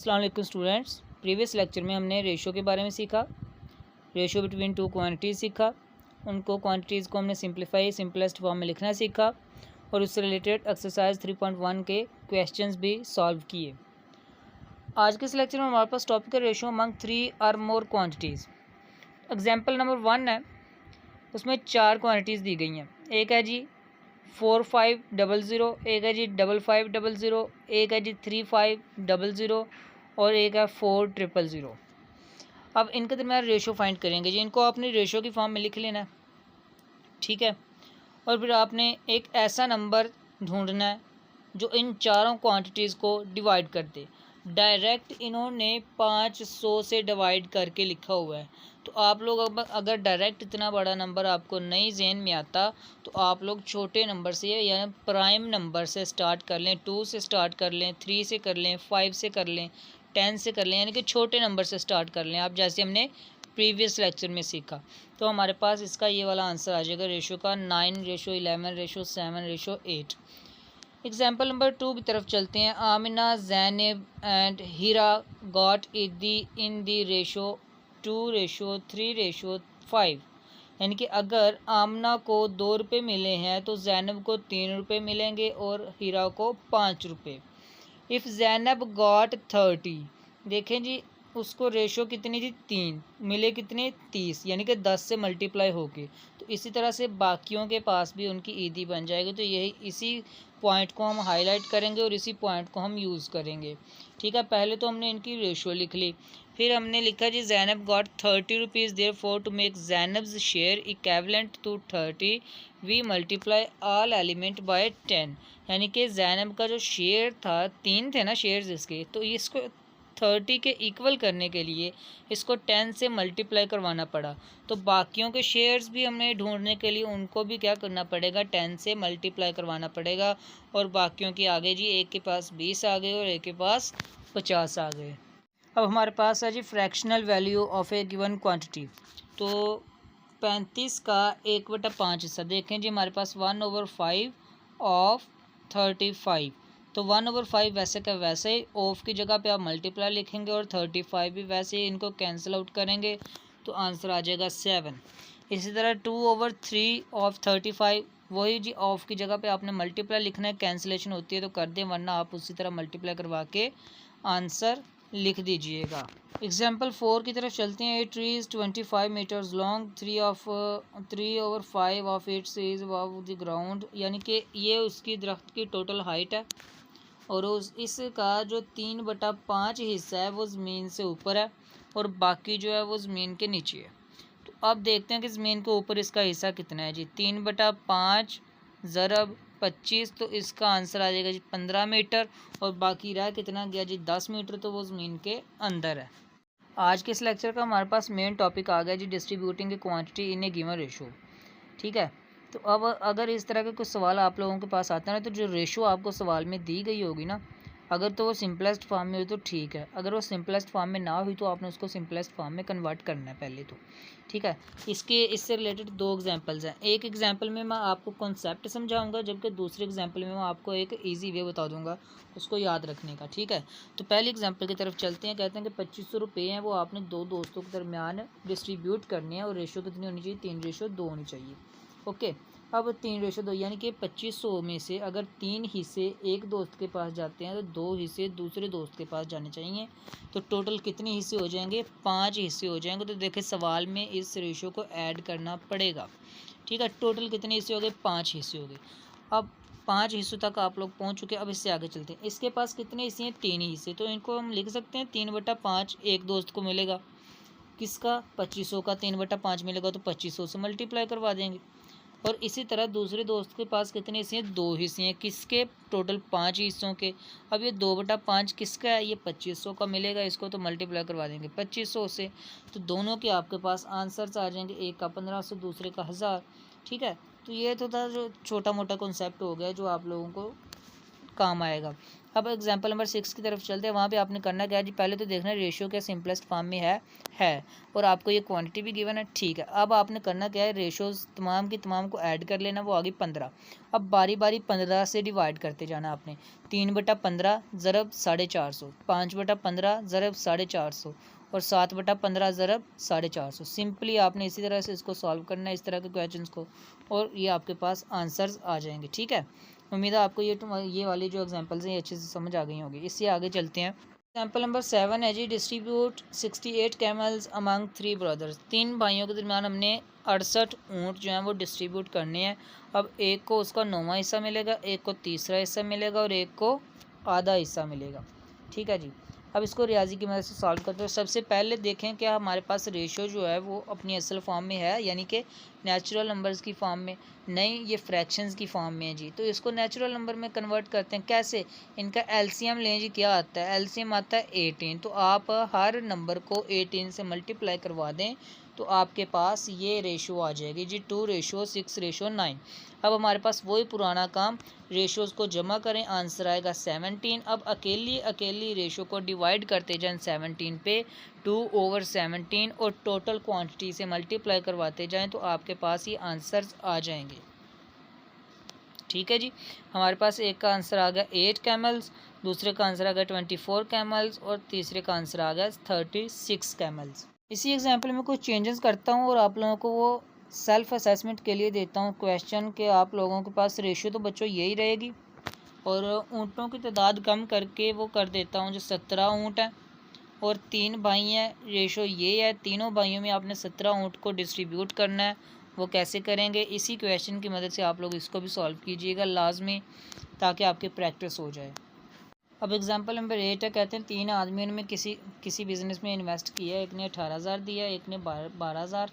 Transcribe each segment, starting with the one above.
अस्सलाम वालेकुम students. Previous lecture में हमने रेशो के बारे में सीखा, रेशो बिटवीन टू क्वांटिटीज़ सीखा, उनको क्वांटिटीज़ को हमने सिंपलेस्ट फॉर्म में लिखना सीखा और उससे रिलेटेड एक्सरसाइज 3.1 के क्वेश्चंस भी सॉल्व किए। आज के इस लेक्चर में हमारे पास टॉपिक है रेशो अमंग 3 और मोर क्वांटिटीज़। एग्जाम्पल नंबर 1 है, उसमें 4 क्वांटिटीज़ दी गई हैं। एक है जी 4500, एक है जी 5500, एक है जी 3500 और एक है 4000। अब इनके दरम्यान रेशो फाइंड करेंगे जी। इनको आपने रेशो की फॉर्म में लिख लेना है, ठीक है। और फिर आपने एक ऐसा नंबर ढूंढना है जो इन चारों क्वांटिटीज़ को डिवाइड कर दे। डायरेक्ट इन्होंने 500 से डिवाइड करके लिखा हुआ है, तो आप लोग अब अगर डायरेक्ट इतना बड़ा नंबर आपको नहीं ज़हन में आता तो आप लोग छोटे नंबर से यानी प्राइम नंबर से स्टार्ट कर लें। 2 से स्टार्ट कर लें, 3 से कर लें, 5 से कर लें, 10 से कर लें, यानी कि छोटे नंबर से स्टार्ट कर लें आप, जैसे हमने प्रीवियस लेक्चर में सीखा। तो हमारे पास इसका ये वाला आंसर आ जाएगा रेशो का 9:11:7:8। एग्जाम्पल नंबर 2 की तरफ चलते हैं। Amina, Zainab and Heera got in the ratio 2:3:5। यानी कि अगर आमना को 2 रुपये मिले हैं तो ज़ैनब को 3 रुपये मिलेंगे और हीरा को 5 रुपये। इफ़ ज़ैनब गॉट 30, देखें जी उसको रेशो कितनी थी 3, मिले कितने 30, यानी कि 10 से मल्टीप्लाई होके। तो इसी तरह से बाकियों के पास भी उनकी ईदी बन जाएगी। तो यही इसी पॉइंट को हम हाईलाइट करेंगे और इसी पॉइंट को हम यूज़ करेंगे, ठीक है। पहले तो हमने इनकी रेशो लिख ली, फिर हमने लिखा जी Zainab got 30 rupees, therefore to make Zainab's share equivalent to 30 we multiply all element by 10। यानी कि ज़ैनब का जो शेयर था, 3 थे ना शेयर्स इसके, तो इसको 30 के इक्वल करने के लिए इसको 10 से मल्टीप्लाई करवाना पड़ा। तो बाकियों के शेयर्स भी हमें ढूंढने के लिए उनको भी क्या करना पड़ेगा, 10 से मल्टीप्लाई करवाना पड़ेगा। और बाकियों की आगे जी एक के पास 20 आ गए और एक के पास 50 आ गए। अब हमारे पास है जी fractional value of a given quantity. तो 35 का 1/5 हिस्सा, देखें जी हमारे पास 1/5 ऑफ 35। तो 1/5 वैसे का वैसे ही, ऑफ की जगह पे आप मल्टीप्लाई लिखेंगे और 35 भी वैसे ही, इनको कैंसिल आउट करेंगे तो आंसर आ जाएगा 7। इसी तरह 2/3 ऑफ 35, वही जी ऑफ की जगह पे आपने मल्टीप्लाई लिखना है, कैंसिलेशन होती है तो कर दें, वरना आप उसी तरह मल्टीप्लाई करवा के आंसर लिख दीजिएगा। एग्जाम्पल 4 की तरफ चलते हैं। A tree is 25 metres long, 3/5 of its is above the ground. यानी कि ये उसकी दरख्त की टोटल हाइट है और इसका जो 3/5 हिस्सा है वो ज़मीन से ऊपर है और बाकी जो है वो ज़मीन के नीचे है। तो अब देखते हैं कि ज़मीन के ऊपर इसका हिस्सा कितना है जी। 3/5 ज़रब 25, तो इसका आंसर आ जाएगा जी 15 मीटर और बाकी रहा कितना गया जी 10 मीटर, तो वो ज़मीन के अंदर है। आज के इस लेक्चर का हमारे पास मेन टॉपिक आ गया जी distributing the quantity in a given ratio, ठीक है। तो अब अगर इस तरह के कुछ सवाल आप लोगों के पास आते हैं तो जो रेशो आपको सवाल में दी गई होगी ना, अगर तो वो सिंपलेस्ट फॉर्म में हुई तो ठीक है, अगर वो सिंपलेस्ट फॉर्म में ना हुई तो आपने उसको सिंपलेस्ट फॉर्म में कन्वर्ट करना है पहले तो, ठीक है। इससे रिलेटेड 2 एग्जांपल्स हैं। एक एग्जांपल में मैं आपको कॉन्सेप्ट समझाऊंगा, जबकि दूसरे एग्जांपल में मैं आपको एक ईजी वे बता दूंगा उसको याद रखने का, ठीक है। तो पहले एग्जांपल की तरफ चलते हैं। कहते हैं कि 2500 रुपये हैं, वो आपने 2 दोस्तों के दरमियान डिस्ट्रीब्यूट करने हैं और रेशो कितनी होनी चाहिए, 3:2 होनी चाहिए, ओके। अब 3:2 यानी कि 2500 में से अगर 3 हिस्से एक दोस्त के पास जाते हैं तो 2 हिस्से दूसरे दोस्त के पास जाने चाहिए। तो टोटल कितने हिस्से हो जाएंगे, 5 हिस्से हो जाएंगे। तो देखिए सवाल में इस रेशो को ऐड करना पड़ेगा, ठीक है। टोटल कितने हिस्से हो गए, 5 हिस्से हो गए। अब 5 हिस्सों तक आप लोग पहुंच चुके हैं। अब इससे आगे चलते हैं। इसके पास कितने हिस्से हैं, 3 हिस्से। तो इनको हम लिख सकते हैं 3/5 एक दोस्त को मिलेगा, किसका 2500 का 3/5 मिलेगा तो 2500 से मल्टीप्लाई करवा देंगे। और इसी तरह दूसरे दोस्त के पास कितने हिस्से हैं, 2 हिस्से हैं, किसके, टोटल 5 हिस्सों के। अब ये 2/5 किसका है, ये 2500 का मिलेगा, इसको तो मल्टीप्लाई करवा देंगे 2500 से। तो दोनों के आपके पास आंसर्स आ जाएंगे, एक का 1500 दूसरे का 1000, ठीक है। तो ये तो था जो छोटा मोटा कॉन्सेप्ट हो गया जो आप लोगों को काम आएगा। अब एग्जांपल नंबर 6 की तरफ चलते हैं। वहाँ पे आपने करना क्या है जी, पहले तो देखना रेशियो के सिंपलेस्ट फॉर्म में है और आपको ये क्वांटिटी भी गिवन है, ठीक है। अब आपने करना क्या है, रेशियोज तमाम की तमाम को ऐड कर लेना, वो आ गई 15। अब बारी बारी 15 से डिवाइड करते जाना आपने। 3/15 ज़रब 450, 5/15 ज़रब 450 और 7/15 ज़रब 450। सिंपली आपने इसी तरह से इसको सॉल्व करना है, इस तरह के क्वेश्चन को, और ये आपके पास आंसर्स आ जाएंगे, ठीक है। उम्मीद है आपको ये वाली जो एग्जांपल्स हैं ये अच्छे से समझ आ गई होंगी। इससे आगे चलते हैं। एग्जाम्पल नंबर 7 है जी, डिस्ट्रीब्यूट 68 कैमल्स अमंग 3 ब्रदर्स। 3 भाइयों के दरमियान हमने 68 ऊँट जो हैं वो डिस्ट्रीब्यूट करने हैं। अब एक को उसका 9वां हिस्सा मिलेगा, एक को 3रा हिस्सा मिलेगा और एक को आधा हिस्सा मिलेगा, ठीक है जी। अब इसको रियाजी की मदद से सॉल्व करते हैं। सबसे पहले देखें क्या हमारे पास रेशियो जो है वो अपनी असल फॉर्म में है, यानी कि नेचुरल नंबर्स की फॉर्म में नहीं, ये फ्रैक्शंस की फॉर्म में है जी। तो इसको नेचुरल नंबर में कन्वर्ट करते हैं, कैसे? इनका एलसीएम लें जी। क्या आता है? एलसीएम आता है 18। तो आप हर नंबर को 18 से मल्टीप्लाई करवा दें तो आपके पास ये रेशो आ जाएगी जी, 2:6:9। अब हमारे पास वही पुराना काम, रेशोज़ को जमा करें, आंसर आएगा 17। अब अकेली रेशो को डिवाइड करते जाएं 17 पे, 2/17, और टोटल क्वांटिटी से मल्टीप्लाई करवाते जाएं तो आपके पास ये आंसर्स आ जाएंगे, ठीक है जी। हमारे पास एक का आंसर आ गया 8 कैमल्स, दूसरे का आंसर आ गया 24 कैमल्स और तीसरे का आंसर आ गया 36 कैमल्स। इसी एग्जाम्पल में कुछ चेंजेस करता हूँ और आप लोगों को वो सेल्फ असेसमेंट के लिए देता हूँ क्वेश्चन के। आप लोगों के पास रेशियो तो बच्चों यही रहेगी और ऊँटों की तादाद कम करके वो कर देता हूँ जो 17 ऊँट है और 3 भाई हैं। रेशो ये है, तीनों भाइयों में आपने 17 ऊँट को डिस्ट्रीब्यूट करना है। वो कैसे करेंगे, इसी क्वेश्चन की मदद से आप लोग इसको भी सॉल्व कीजिएगा लाजमी, ताकि आपकी प्रैक्टिस हो जाए। अब एग्जांपल नंबर 8 है, कहते हैं 3 आदमियों ने किसी बिज़नेस में इन्वेस्ट किया है। एक ने 18,000 दिया, एक ने 12,000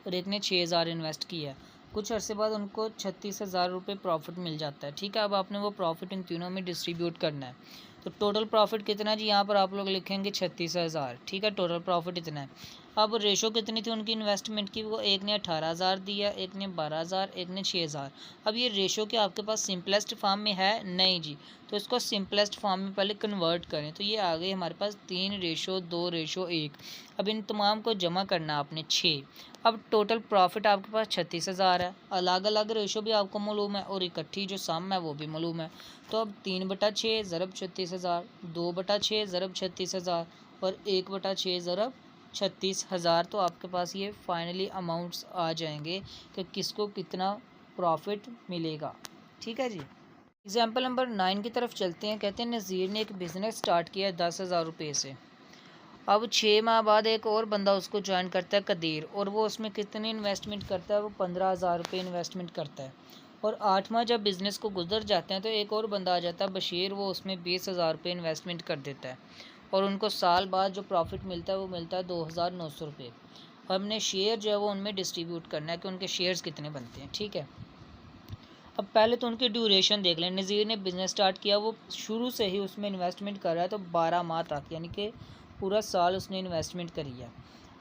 और एक ने 6,000 इन्वेस्ट किया। कुछ अरसे बाद उनको 36,000 रुपये प्रॉफिट मिल जाता है, ठीक है। अब आपने वो प्रॉफिट इन तीनों में डिस्ट्रीब्यूट करना है। तो टोटल प्रॉफिट कितना जी, यहाँ पर आप लोग लिखेंगे 36,000, ठीक है। टोटल प्रॉफिट इतना है। अब रेशो कितनी थी उनकी इन्वेस्टमेंट की, वो एक ने 18,000 दिया, एक ने 12,000, एक ने 6,000। अब ये रेशो क्या आपके पास सिंपलेस्ट फॉर्म में है? नहीं जी। तो इसको सिंपलेस्ट फॉर्म में पहले कन्वर्ट करें, तो ये आ गई हमारे पास 3:2:1। अब इन तमाम को जमा करना आपने 6। अब टोटल प्रॉफिट आपके पास 36,000 है। अलग अलग रेशो भी आपको मालूम है और इकट्ठी जो सम है वो भी मालूम है। तो अब 3/6 ज़रब 36,000, 2/6 ज़रब 36,000 और 1/6 ज़रब 36,000। तो आपके पास ये फाइनली अमाउंट्स आ जाएंगे कि किसको कितना प्रॉफिट मिलेगा, ठीक है जी। एग्जाम्पल नंबर 9 की तरफ चलते हैं। कहते हैं नज़ीर ने एक बिज़नेस स्टार्ट किया 10,000 रुपये से। अब 6 माह बाद एक और बंदा उसको ज्वाइन करता है, कदीर, और वो उसमें कितनी इन्वेस्टमेंट करता है? वो 15,000 रुपये इन्वेस्टमेंट करता है। और 8 माह जब बिज़नेस को गुजर जाते हैं तो एक और बंदा आ जाता है, बशीर, वो उसमें 20,000 रुपये इन्वेस्टमेंट कर देता है और उनको साल बाद जो प्रॉफिट मिलता है वो मिलता है 2,900 रुपये। हमने शेयर जो है वो उनमें डिस्ट्रीब्यूट करना है कि उनके शेयर्स कितने बनते हैं, ठीक है। अब पहले तो उनकी ड्यूरेशन देख लें। नज़ीर ने बिज़नेस स्टार्ट किया, वो शुरू से ही उसमें इन्वेस्टमेंट कर रहा है, तो 12 माह तक, यानी कि पूरा साल उसने इन्वेस्टमेंट करी है।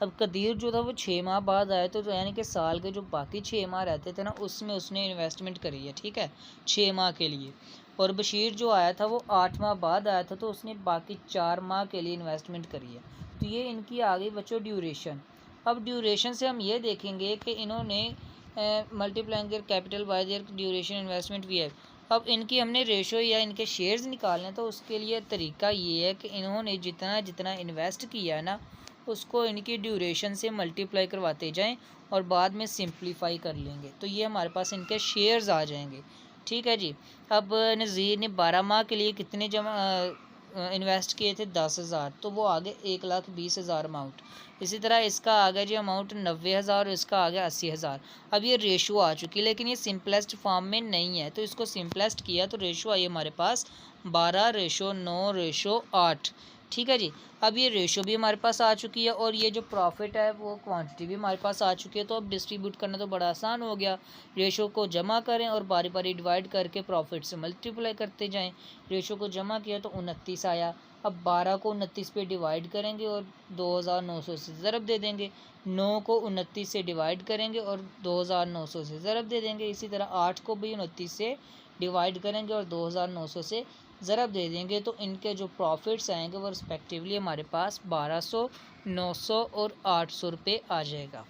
अब कदीर जो था वो 6 माह बाद आया, तो यानी कि साल के जो बाकी 6 माह रहते थे ना, उसमें उसने इन्वेस्टमेंट करी है, ठीक है, 6 माह के लिए। और बशीर जो आया था वो 8 माह बाद आया था, तो उसने बाकी 4 माह के लिए इन्वेस्टमेंट करी है। तो ये इनकी आ गई बच्चों ड्यूरेशन। अब ड्यूरेशन से हम ये देखेंगे कि इन्होंने multiplying their capital by their duration investment वी है। अब इनकी हमने रेशो या इनके शेयर्स निकालने, तो उसके लिए तरीका ये है कि इन्होंने जितना जितना इन्वेस्ट किया है ना, उसको इनकी ड्यूरेशन से मल्टीप्लाई करवाते जाएं और बाद में सिंप्लीफाई कर लेंगे, तो ये हमारे पास इनके शेयर्स आ जाएंगे, ठीक है जी। अब नज़ीर ने 12 माह के लिए कितने जमा इन्वेस्ट किए थे? 10,000, तो वो आ गए 1,20,000 अमाउंट। इसी तरह इसका आ गया जी अमाउंट 90,000 और इसका आ गया 80,000। अब ये रेशो आ चुकी है, लेकिन ये सिंपलेस्ट फॉर्म में नहीं है, तो इसको सिंपलेस्ट किया तो रेशो आई हमारे पास 12:9:8, ठीक है जी। अब ये रेशो भी हमारे पास आ चुकी है और ये जो प्रॉफिट है वो क्वांटिटी भी हमारे पास आ चुकी है। तो अब डिस्ट्रीब्यूट करना तो बड़ा आसान हो गया। रेशो को जमा करें और बारी बारी डिवाइड करके प्रॉफिट से मल्टीप्लाई करते जाएं। रेशो को जमा किया तो 29 आया। अब 12 को 29 पे डिवाइड करेंगे और 2,900 से ज़रब दे देंगे। 9 को 29 से डिवाइड करेंगे और 2,900 से ज़रब दे देंगे। इसी तरह 8 को भी 29 से डिवाइड करेंगे और 2,900 से ज़रब दे देंगे तो इनके जो प्रॉफिट्स आएंगे वो रिस्पेक्टिवली हमारे पास 1200, 900 और 800 रुपये आ जाएगा।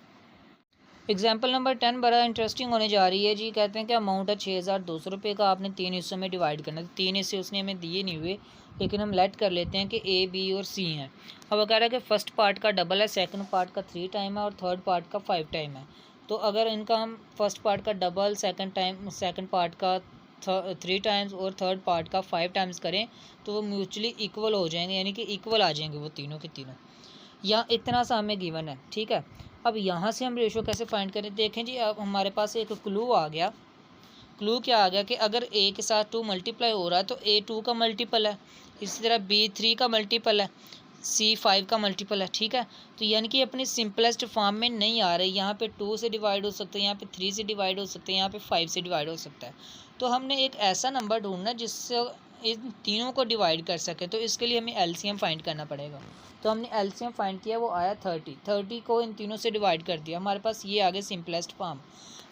एग्जाम्पल नंबर 10 बड़ा इंटरेस्टिंग होने जा रही है जी। कहते हैं कि अमाउंट है 6200 रुपये का, आपने 3 हिस्सों में डिवाइड करना है। 3 हिस्से उसने हमें दिए नहीं हुए, लेकिन हम लेट कर लेते हैं कि ए, बी और सी हैं। अब वो कह रहा है कि फ़र्स्ट पार्ट का डबल है, सेकंड पार्ट का 3 टाइम है और थर्ड पार्ट का 5 टाइम है। तो अगर इनका हम फर्स्ट पार्ट का डबल, सेकंड पार्ट का 3 टाइम्स और थर्ड पार्ट का 5 टाइम्स करें तो वो म्यूचुअली इक्वल हो जाएंगे, यानी कि इक्वल आ जाएंगे वो तीनों के तीनों। या इतना सा हमें गिवन है, ठीक है। अब यहाँ से हम रेशो कैसे फाइंड करें, देखें जी। अब हमारे पास एक क्लू आ गया। क्लू क्या आ गया कि अगर ए के साथ 2 मल्टीप्लाई हो रहा है तो ए 2 का मल्टीपल है, इसी तरह बी 3 का मल्टीपल है, सी 5 का मल्टीपल है, ठीक है। तो यानी कि अपनी सिंपलेस्ट फॉर्म में नहीं आ रही। यहाँ पे 2 से डिवाइड हो सकता है, यहाँ पे 3 से डिवाइड हो सकता है, यहाँ पे 5 से डिवाइड हो सकता है। तो हमने एक ऐसा नंबर ढूंढना जिससे इन तीनों को डिवाइड कर सके। तो इसके लिए हमें एलसीएम फाइंड करना पड़ेगा। तो हमने एलसीएम फाइंड किया, वो आया 30। 30 को इन तीनों से डिवाइड कर दिया, हमारे पास ये आ गया सिंपलेस्ट फॉर्म।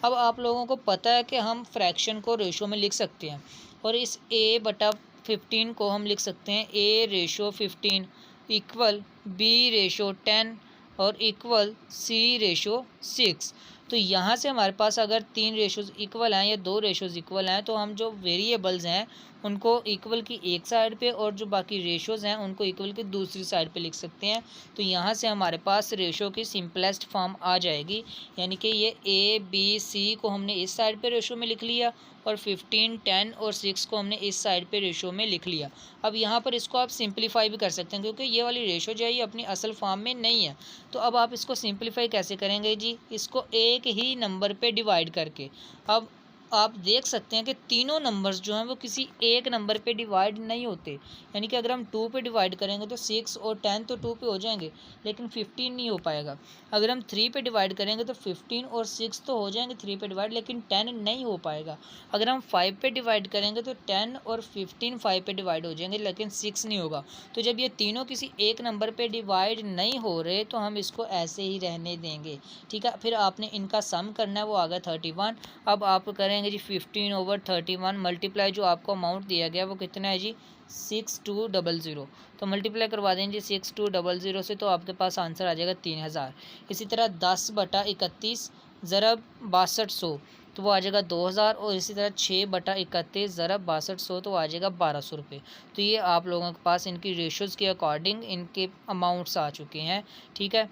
अब आप लोगों को पता है कि हम फ्रैक्शन को रेशो में लिख सकते हैं, और इस a/15 को हम लिख सकते हैं a/15 इक्वल b/10 और इक्वल c/6। तो यहाँ से हमारे पास अगर 3 रेशोज़ इक्वल हैं या 2 रेशोज़ इक्वल हैं तो हम जो वेरिएबल्स हैं उनको इक्वल की एक साइड पे और जो बाकी रेशोज़ हैं उनको इक्वल की दूसरी साइड पे लिख सकते हैं। तो यहाँ से हमारे पास रेशो की सिंपलेस्ट फॉर्म आ जाएगी, यानी कि ये ए, बी, सी को हमने इस साइड पे रेशो में लिख लिया और 15, 10 और 6 को हमने इस साइड पे रेशो में लिख लिया। अब यहाँ पर इसको आप सिंप्लीफाई भी कर सकते हैं, क्योंकि ये वाली रेशो जो है ये अपनी असल फॉर्म में नहीं है। तो अब आप इसको सिंप्लीफाई कैसे करेंगे जी, इसको एक ही नंबर पे डिवाइड करके। अब आप देख सकते हैं कि तीनों नंबर्स जो हैं वो किसी एक नंबर पे डिवाइड नहीं होते। यानी कि अगर हम 2 पे डिवाइड करेंगे तो 6 और 10 तो 2 पे हो जाएंगे, लेकिन 15 नहीं हो पाएगा। अगर हम 3 पे डिवाइड करेंगे तो 15 और 6 तो हो जाएंगे 3 पे डिवाइड, लेकिन 10 नहीं हो पाएगा। अगर हम 5 पे डिवाइड करेंगे तो 10 और 15 5 पे डिवाइड हो जाएंगे, लेकिन 6 नहीं होगा। तो जब ये तीनों किसी एक नंबर पे डिवाइड नहीं हो रहे तो हम इसको ऐसे ही रहने देंगे, ठीक है। फिर आपने इनका सम करना है, वो आ गया 31। अब आप करेंगे जी 15/31 मल्टीप्लाई जो आपको अमाउंट दिया गया वो कितना है जी 6200। तो मल्टीप्लाई करवा देंगे 6200 से, तो आपके पास आंसर आ जाएगा 3000। इसी तरह 10/31 ज़रब 6200 तो वो आ जाएगा 2000, और इसी तरह 6/31 ज़रब 6200 तो आ जाएगा 1200 रुपये। तो ये आप लोगों के पास इनकी रेशोज़ के अकॉर्डिंग इनके अमाउंट्स आ चुके हैं, ठीक है।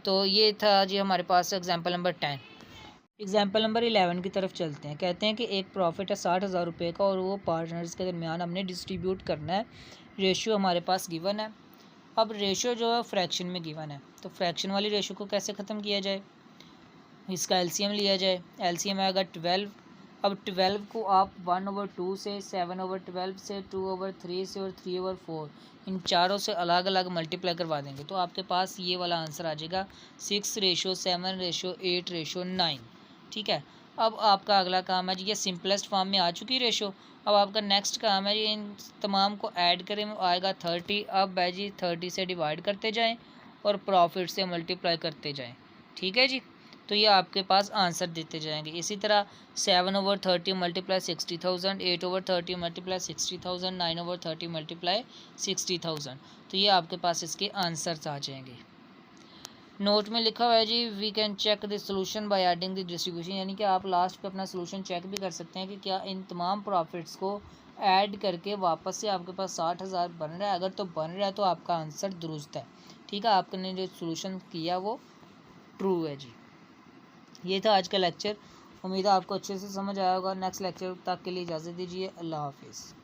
तो ये था जी हमारे पास एग्जाम्पल नंबर 10। एग्जाम्पल नंबर 11 की तरफ चलते हैं। कहते हैं कि एक प्रॉफिट है 60,000 रुपये का और वो पार्टनर्स के दरमियान हमने डिस्ट्रीब्यूट करना है। रेशियो हमारे पास गिवन है। अब रेशियो जो है फ्रैक्शन में गिवन है, तो फ्रैक्शन वाली रेशियो को कैसे ख़त्म किया जाए, इसका एलसीएम लिया जाए। एलसीएम आएगा 12। अब 12 को आप 1/2 से, 7/12 से, 2/3 से और 3/4 इन चारों से अलग अलग मल्टीप्लाई करवा देंगे तो आपके पास ये वाला आंसर आ जाएगा 6:7:8:9, ठीक है। अब आपका अगला काम है जी, ये सिंपलेस्ट फॉर्म में आ चुकी रेशो। अब आपका नेक्स्ट काम है जी इन तमाम को ऐड करें, आएगा 30। अब है जी 30 से डिवाइड करते जाएं और प्रॉफिट से मल्टीप्लाई करते जाएं, ठीक है जी। तो ये आपके पास आंसर देते जाएंगे। इसी तरह 7/30 मल्टीप्लाई 60,000, 8/30 मल्टीप्लाई 60,000, 9/30 मल्टीप्लाई 60,000। तो ये आपके पास इसके आंसर्स आ जाएंगे। नोट में लिखा हुआ है जी we can check the solution by adding the distribution, यानी कि आप लास्ट पे अपना सोल्यूशन चेक भी कर सकते हैं कि क्या इन तमाम प्रॉफिट्स को ऐड करके वापस से आपके पास 60,000 बन रहा है। अगर तो बन रहा है तो आपका आंसर दुरुस्त है, ठीक है। आपने जो सोल्यूशन किया वो ट्रू है जी। ये था आज का लेक्चर। उम्मीद है आपको अच्छे से समझ आया होगा। नेक्स्ट लेक्चर तक के लिए इजाज़त दीजिए। अल्लाह हाफिज़।